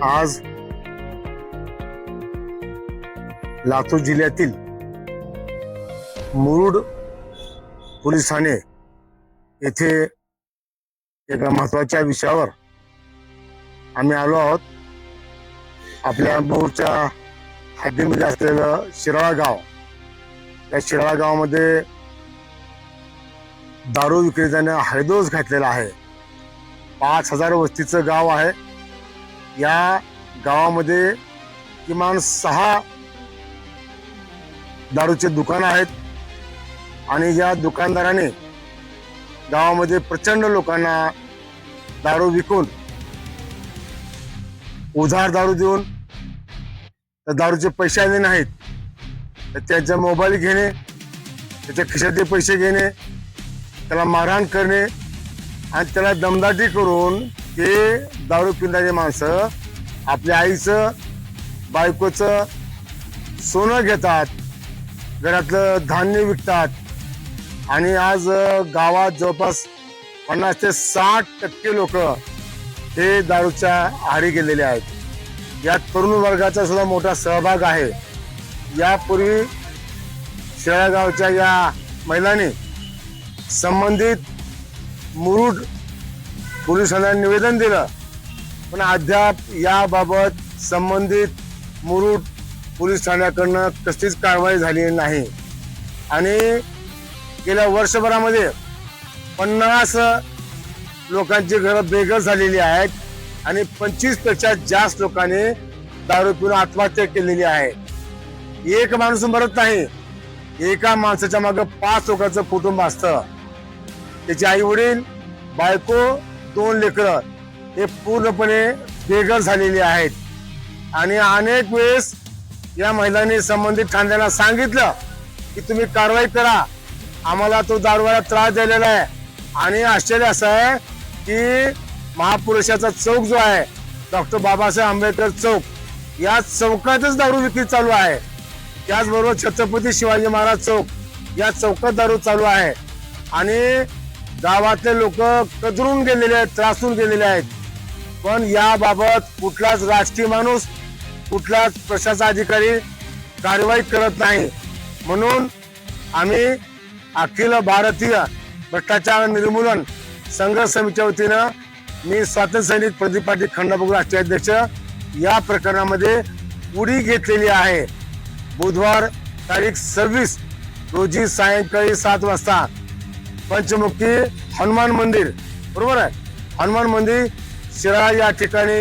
आज लातूर जिल्ह्यातील मुरुड पोलीस ठाणे येथे एका महत्वाच्या विषयावर आम्ही आलो आहोत. आपल्या मुरुडच्या हद्दीमध्ये असलेलं शिराळा गाव, या शिराळा गावामध्ये दारू विक्रेत्याने हैदोस घातलेला आहे. 5000 वस्तीचं गाव आहे. या गावामध्ये किमान 6 दारूचे दुकान आहेत आणि या दुकानदाराने गावामध्ये प्रचंड लोकांना दारू विकून, उधार दारू देऊन, तर दारूचे पैसे आले नाहीत तर त्याचा मोबाईल घेणे, त्याच्या खिशातले पैसे घेणे, त्याला मारहाण करणे आणि त्याला दमदाटी करून ते दारू पिणारे माणसं आपल्या आईचं, बायकोचं सोनं घेतात, घरातलं धान्य विकतात आणि आज गावात जवळपास 50 ते 60% लोक हे दारूच्या आहारी गेलेले आहेत. यात तरुण वर्गाचा सुद्धा मोठा सहभाग आहे. यापूर्वी शिराळा गावच्या या महिलांनी संबंधित मुरुड पोलिसांना निवेदन दिलं, पण अद्याप याबाबत संबंधित मुरुड पोलीस ठाण्याकडनं कसलीच कारवाई झाली नाही. आणि गेल्या वर्षभरामध्ये 50 लोकांची घरं बेघर झालेली आहेत आणि 25 पेक्षा जास्त लोकांनी दारू पिऊन आत्महत्या केलेली आहे. एक माणूस मरत नाही, एका माणसाच्या मागे 5 लोकांचं कुटुंब असतं. त्याचे आई वडील, बायको, 2 लेकरं हे पूर्णपणे बेघर झालेली आहेत. आणि अनेक वेळेस या महिलांनी संबंधित ठाण्याला सांगितलं की तुम्ही कारवाई करा, आम्हाला तो दारूवाला त्रास दिलेला आहे. आणि आश्चर्य असं आहे की महापुरुषाचा चौक जो आहे, डॉक्टर बाबासाहेब आंबेडकर चौक, या चौकातच दारू विक्री चालू आहे. त्याचबरोबर छत्रपती शिवाजी महाराज चौक, या चौकात दारू चालू आहे. आणि गावातले लोक कदरून गेलेले आहेत, त्रासून गेलेले आहेत. पण याबाबत कुठलाच राजकीय माणूस, कुठलाच प्रशासन अधिकारी कारवाई करत नाही. म्हणून आम्ही अखिल भारतीय भ्रष्टाचार निर्मूलन संघर्ष समितीच्या वतीनं मी स्वातंत्र्य सैनिक प्रदीप पाटील खंडापूर राष्ट्रीय अध्यक्ष या प्रकरणामध्ये उडी घेतलेली आहे. बुधवार तारीख 26 रोजी सायंकाळी 7 वाजता पंचमुखी हनुमान मंदिर, बरोबर आहे, हनुमान मंदिर शिराळा या ठिकाणी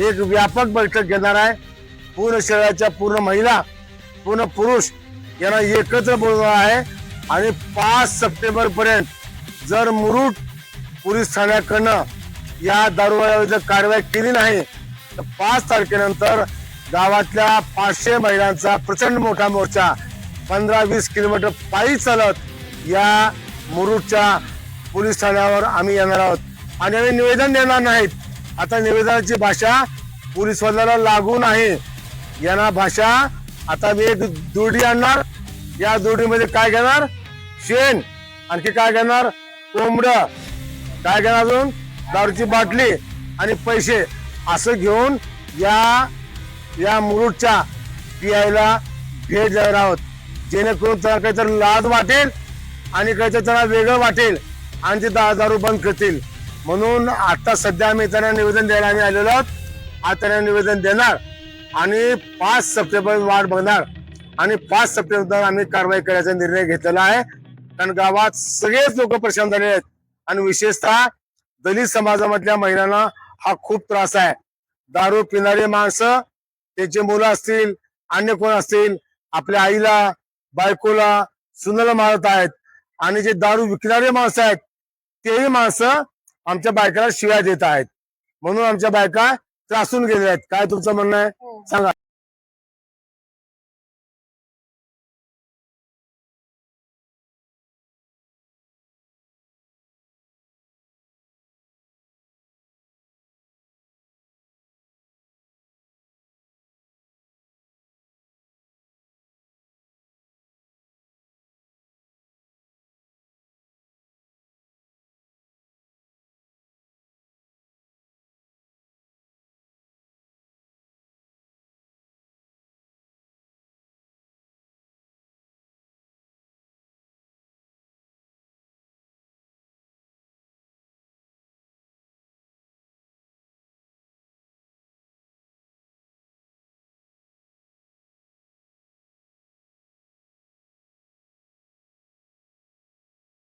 एक व्यापक बैठक घेणार आहे. पूर्ण शहराच्या पूर्ण महिला, पूर्ण पुरुष यांना एकत्र बोलवणार आहे. आणि 5 सप्टेंबर पर्यंत जर मुरुड पोलीस ठाण्याकडनं या दारूवाल्याविरुद्ध कारवाई केली नाही तर 5 तारखेनंतर गावातल्या 500 महिलांचा प्रचंड मोठा मोर्चा 15-20 किलोमीटर पायी चालत या मुरुडच्या पोलीस ठाण्यावर आम्ही येणार आहोत. आणि आम्ही निवेदन देणार नाहीत. आता निवेदनाची भाषा पोलीसवाल्याला लागू नाही. यांना भाषा, आता मी एक दोडी आणणार, या दोडीमध्ये काय घेणार, शेण, आणखी काय घेणार, कोंबड, काय घेणार, अजून दारूची बाटली आणि पैसे, असं घेऊन या मुरुडच्या पियायला भेट देणार आहोत. जेणेकरून त्यांना काहीतरी लाज वाटेल आणि काहीतरी त्यांना वेगळं वाटेल आणि ते दारू बंद करतील. म्हणून आता सध्या आम्ही त्यांना निवेदन द्यायला आम्ही आलेलो आहोत. आज त्यांना निवेदन देणार आणि 5 सप्टेंबर वाट बघणार आणि 5 सप्टेंबर आम्ही कारवाई करायचा निर्णय घेतलेला आहे. कारण गावात सगळेच लोक परेशान झाले आहेत आणि विशेषतः दलित समाजामधल्या महिलांना हा खूप त्रास आहे. दारू पिणारे माणसं, त्याचे मुलं असतील, अन्य कोण असतील, आपल्या आईला, बायकोला, सुनाला मारत आहेत. आणि जे दारू विकणारे माणसं आहेत तेही माणसं आमच्या बायकाला शिव्या देत आहेत. म्हणून आमच्या बायका त्रासून गेलेल्या आहेत. काय तुमचं म्हणणं आहे सांगा.